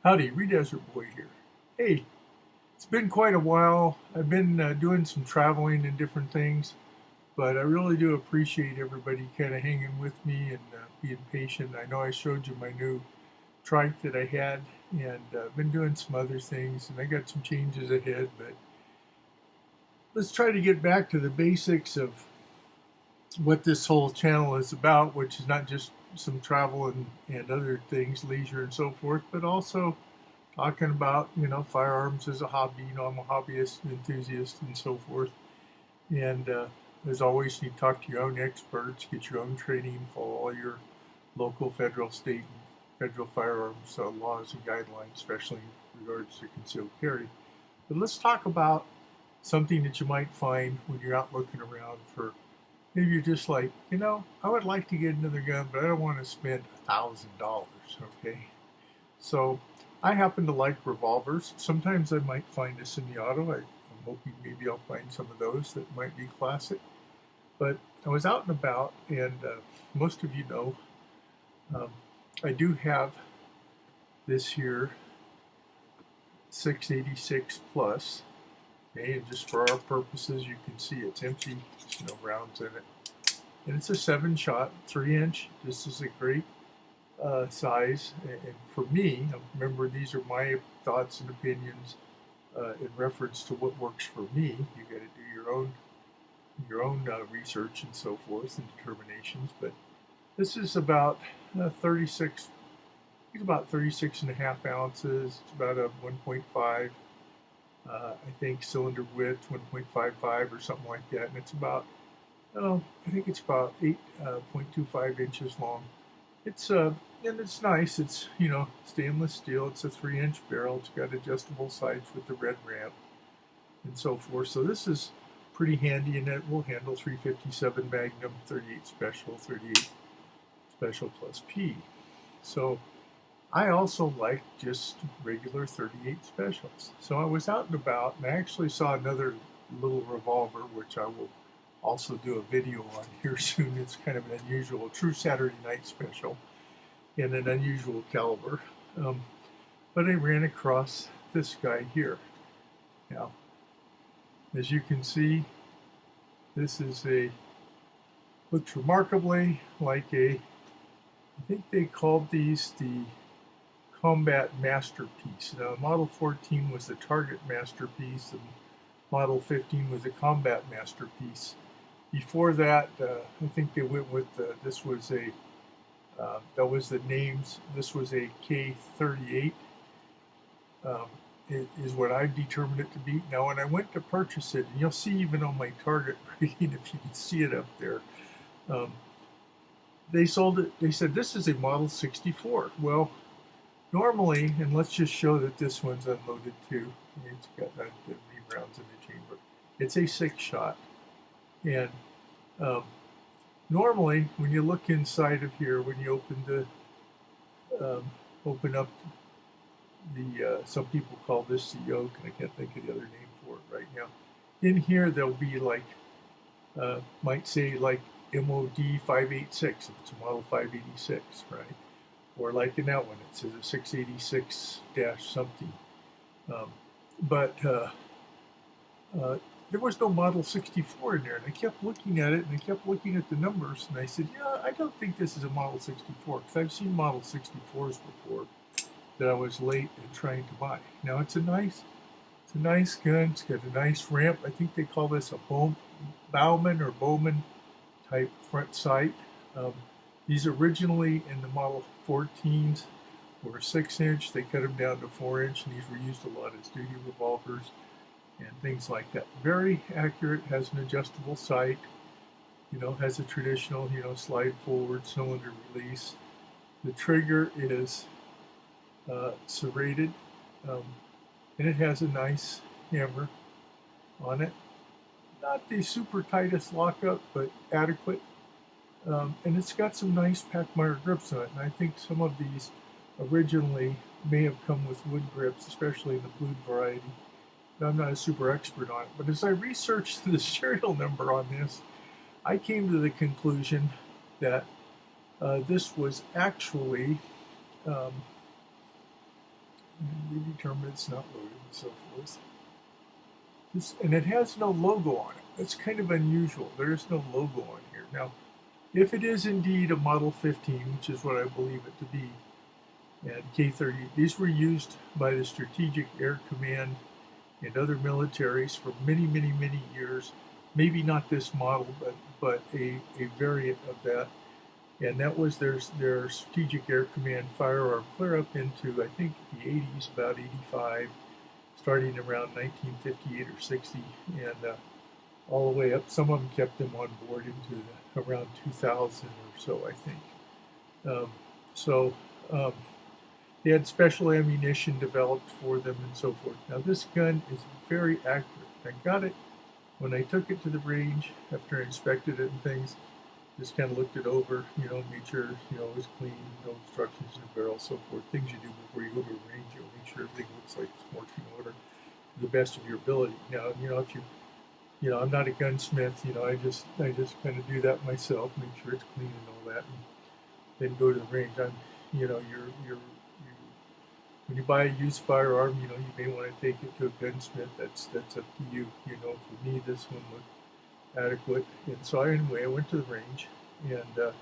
Howdy, Redesert Boy here. Hey, it's been quite a while. I've been doing some traveling and different things, but I really do appreciate everybody kind of hanging with me and being patient. I know I showed you my new trike that I had, and been doing some other things, and I got some changes ahead, but let's try to get back to the basics of what this whole channel is about, which is not just some travel and other things, leisure and so forth, but also talking about, firearms as a hobby. I'm a hobbyist, enthusiast, and so forth. And as always, you talk to your own experts, get your own training, follow all your local, federal, state, and federal firearms laws and guidelines, especially in regards to concealed carry. But let's talk about something that you might find when you're out looking around for. Maybe you're just like, I would like to get another gun, but I don't want to spend $1,000. Okay, so I happen to like revolvers. Sometimes I might find a semi-auto. I'm hoping maybe I'll find some of those that might be classic. But I was out and about, and most of you know, um, I do have this here 686 plus. Okay, and just for our purposes, you can see it's empty. There's no rounds in it. And it's a 7-shot, 3-inch. This is a great size. And for me, remember, these are my thoughts and opinions in reference to what works for me. You got to do your own research and so forth and determinations. But this is about 36. It's about 36 and a half ounces. It's about a 1.5. I think cylinder width 1.55 or something like that, and it's about I think it's about 8.25 inches long. It's and it's nice. It's stainless steel. It's a 3-inch barrel. It's got adjustable sides with the red ramp and so forth. So this is pretty handy, and it will handle 357 Magnum, 38 Special, 38 Special plus P. So I also like just regular 38 Specials. So I was out and about, and I actually saw another little revolver, which I will also do a video on here soon. It's kind of an unusual, true Saturday night special in an unusual caliber. But I ran across this guy here. Now, as you can see, this is looks remarkably like I think they called these the Combat Masterpiece. Now, Model 14 was the Target Masterpiece, and Model 15 was a Combat Masterpiece. Before that, I think they went with this was that was the names. This was a K38. It is what I determined it to be. Now, when I went to purchase it, and you'll see even on my Target rating, if you can see it up there, they sold it. They said this is a Model 64. Well, normally, and let's just show that this one's unloaded too. It's got that rounds in the chamber. It's a 6-shot, and normally when you look inside of here, when you open up the some people call this the yoke, and I can't think of the other name for it right now. In here there'll be like might say like MOD 586 if it's a Model 586, right? Or like in that one, it says a 686 dash something. But there was no Model 64 in there, and I kept looking at it, and I kept looking at the numbers, and I said, I don't think this is a Model 64, because I've seen Model 64s before that I was late in trying to buy. Now, it's a nice gun. It's got a nice ramp. I think they call this a Bowman type front sight. These originally in the Model 14s were 6-inch. They cut them down to 4-inch, and these were used a lot as duty revolvers and things like that. Very accurate, has an adjustable sight, has a traditional, slide forward cylinder release. The trigger is serrated, and it has a nice hammer on it. Not the super tightest lockup, but adequate. And it's got some nice Pachmeyer grips on it, and I think some of these originally may have come with wood grips, especially in the blued variety. I'm not a super expert on it, but as I researched the serial number on this, I came to the conclusion that this was actually And we determine it's not loaded and so forth. And it has no logo on it. That's kind of unusual. There is no logo on here. Now, if it is indeed a Model 15, which is what I believe it to be, and K-30, these were used by the Strategic Air Command and other militaries for many, many, many years. Maybe not this model, but a variant of that. And that was their Strategic Air Command firearm clear up into, I think, the 80s, about 85, starting around 1958 or 60, and all the way up. Some of them kept them on board into around 2000 or so, I think. Um, so they had special ammunition developed for them and so forth. Now this gun is very accurate. I got it when I took it to the range after I inspected it and things. Just kind of looked it over, made sure, it was clean, no obstructions in the barrel, so forth. Things you do before you go to a range, you'll make sure everything looks like it's marching order to the best of your ability. Now, if I'm not a gunsmith, I just kind of do that myself, make sure it's clean and all that, and then go to the range. When you buy a used firearm, you may want to take it to a gunsmith. That's up to you. For me, this one looked adequate. And so anyway, I went to the range, and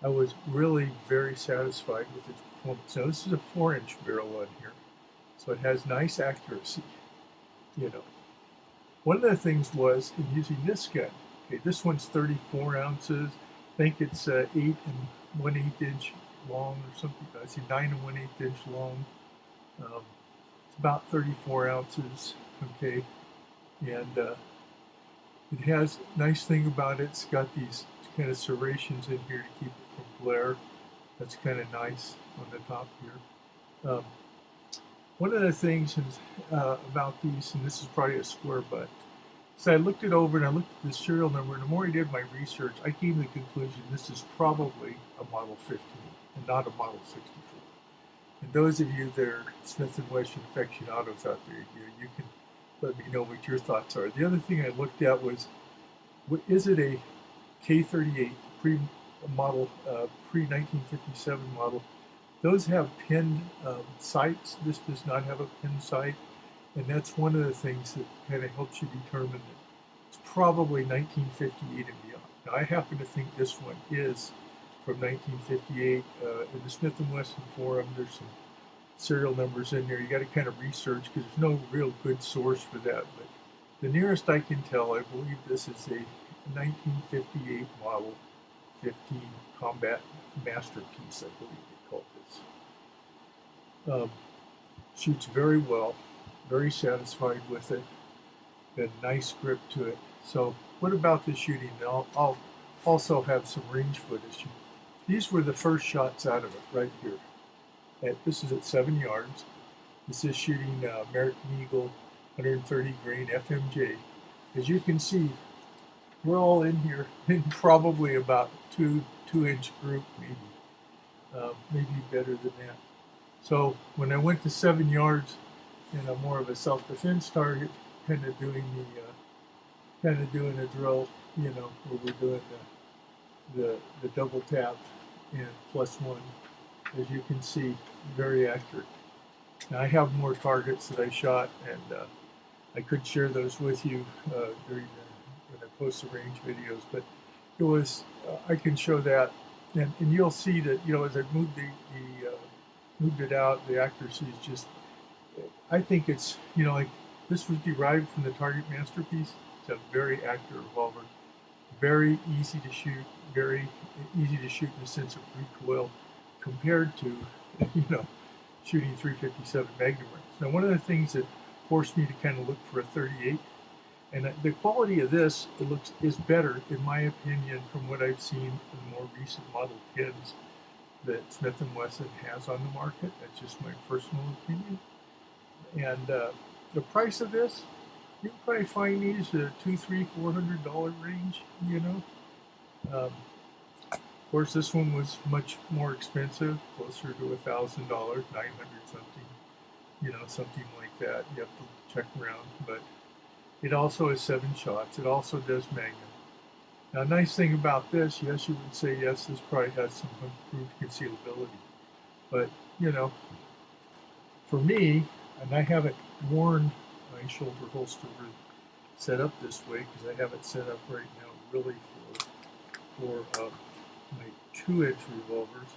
I was really very satisfied with its performance. Now this is a 4-inch barrel on here, so it has nice accuracy. One of the things was in using this gun. Okay, this one's 34 ounces. I think it's 8 1/8 inch long or something. I see 9 1/8 inch long. It's about 34 ounces. Okay, and it has nice thing about it. It's got these kind of serrations in here to keep it from glare. That's kind of nice on the top here. One of the things is, about these, and this is probably a square butt, so I looked it over and I looked at the serial number, and the more I did my research, I came to the conclusion this is probably a Model 15 and not a Model 64. And those of you that are Smith and Wesson aficionados out there, you can let me know what your thoughts are. The other thing I looked at was, is it a K-38 pre-model, pre-1957 model? Those have pinned sights. This does not have a pinned sight, and that's one of the things that kind of helps you determine that it's probably 1958 and beyond. Now, I happen to think this one is from 1958. In the Smith and Wesson forum, there's some serial numbers in there. You got to kind of research because there's no real good source for that. But the nearest I can tell, I believe this is a 1958 Model 15 Combat Masterpiece, I believe they call this. Shoots very well, very satisfied with it, got a nice grip to it. So what about the shooting? I'll also have some range footage. These were the first shots out of it right here. This is at 7 yards. This is shooting American Eagle 130 grain FMJ. As you can see, we're all in here in probably about two-inch group, maybe better than that. So when I went to 7 yards and I'm more of a self-defense target, kind of doing a drill, where we're doing the double tap and +1. As you can see, very accurate. Now I have more targets that I shot, and I could share those with you when I post the range videos. But it was I can show that, and you'll see that as I moved it out, the accuracy is just. I think it's like this was derived from the Target Masterpiece. It's a very accurate revolver, very easy to shoot, very easy to shoot in the sense of recoil, compared to shooting 357 Magnum rounds. Now, one of the things that forced me to kind of look for a 38, and the quality of this is better in my opinion from what I've seen in the more recent Model 10s that Smith and Wesson has on the market. That's just my personal opinion. And the price of this, you can probably find these at $200, $300, $400 range. Of course, this one was much more expensive, closer to $1,000, $900 something, something like that. You have to check around, but it also has 7 shots. It also does Magnum. Now, nice thing about this, yes, you would say yes, this probably has some improved concealability, but for me, and I haven't worn my shoulder holster set up this way because I have it set up right now really for my 2-inch revolvers.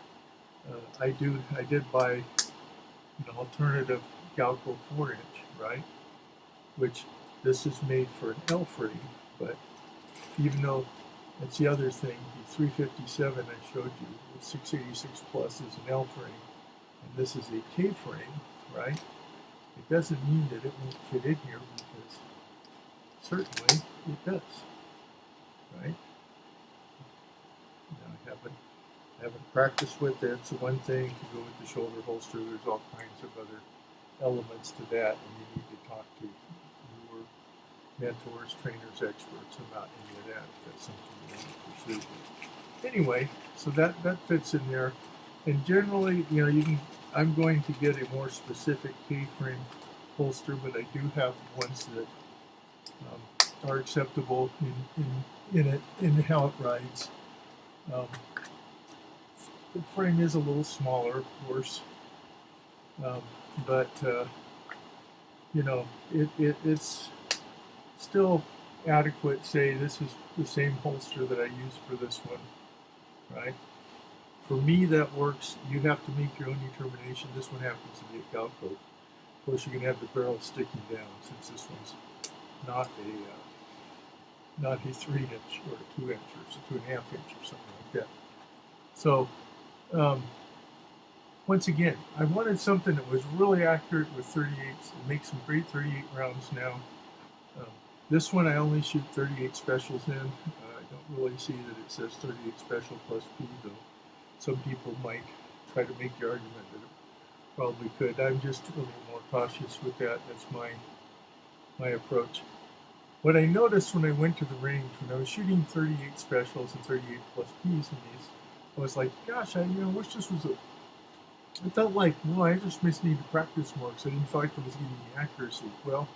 I did buy an alternative Galco 4-inch, right? Which this is made for an L frame, but even though that's the other thing, the 357 I showed you, the 686 Plus is an L frame, and this is a K frame, right? It doesn't mean that it won't fit in here because certainly it does, right? Now I haven't practiced with it. It's one thing to go with the shoulder holster. There's all kinds of other elements to that, and you need to talk to newer mentors, trainers, experts about any of that if that's something you want to pursue. But anyway, so that fits in there. And generally, I'm going to get a more specific K-frame holster, but I do have ones that are acceptable in how it rides. The frame is a little smaller, of course, but it's still adequate. Say this is the same holster that I use for this one, right? For me, that works. You have to make your own determination. This one happens to be a Galco. Of course, you're going to have the barrel sticking down since this one's not a 3-inch or a 2-inch or 2.5 inch or something like that. So, once again, I wanted something that was really accurate with 38s. It makes some great 38 rounds now. This one I only shoot 38 specials in. I don't really see that it says 38 special plus P, though. Some people might try to make the argument that it probably could. I'm just a little more cautious with that. That's my approach. What I noticed when I went to the range, when I was shooting 38 specials and 38 plus Ps in these, I was like, gosh, I wish this was I felt like, well, I just need to practice more because I didn't feel like I was getting the accuracy. Well,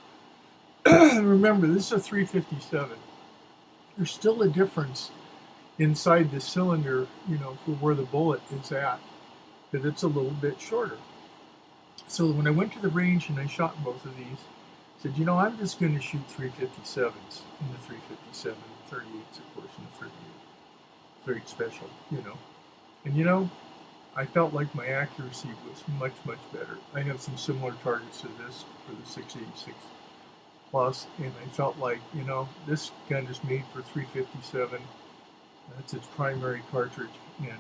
remember, this is a 357. There's still a difference inside the cylinder, for where the bullet is at, because it's a little bit shorter. So when I went to the range and I shot both of these, I said, I'm just going to shoot 357s in the 357, 38s, of course, in the 38. Very special, And I felt like my accuracy was much, much better. I have some similar targets to this for the 686 Plus, and I felt like, this gun is made for 357. That's its primary cartridge, and,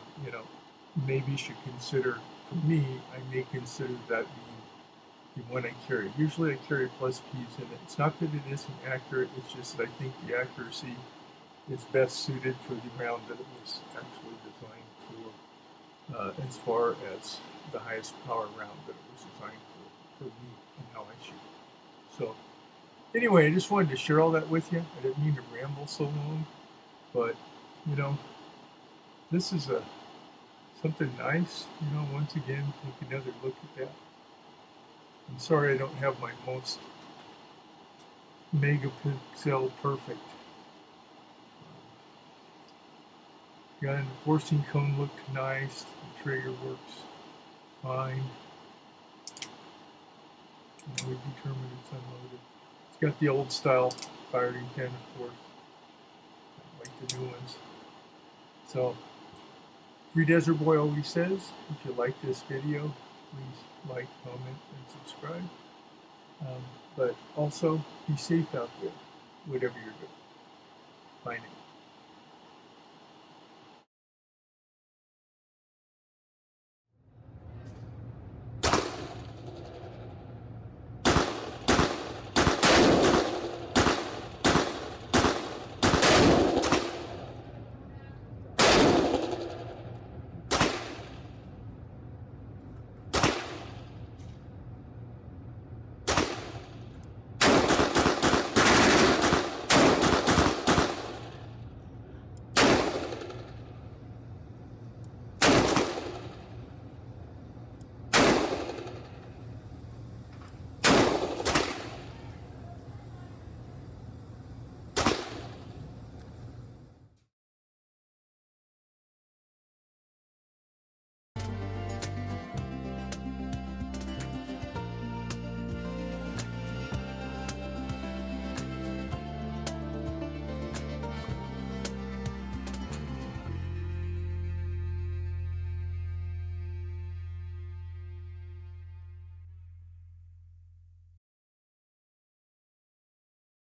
maybe you should consider, for me, I may consider that being the one I carry. Usually I carry plus Ps in it. It's not that it isn't accurate, it's just that I think the accuracy is best suited for the round that it was actually designed for, as far as the highest power round that it was designed for me and how I shoot. So, anyway, I just wanted to share all that with you. I didn't mean to ramble so long, but, this is something nice. Once again, take another look at that. I'm sorry I don't have my most megapixel perfect gun. The forcing cone looked nice. The trigger works fine. And we determined it's unloaded. It's got the old style firing pin, of course, like the new ones. So, Free Desert Boy always says, if you like this video, please like, comment, and subscribe. But also, be safe out there, whatever you're doing. Bye now.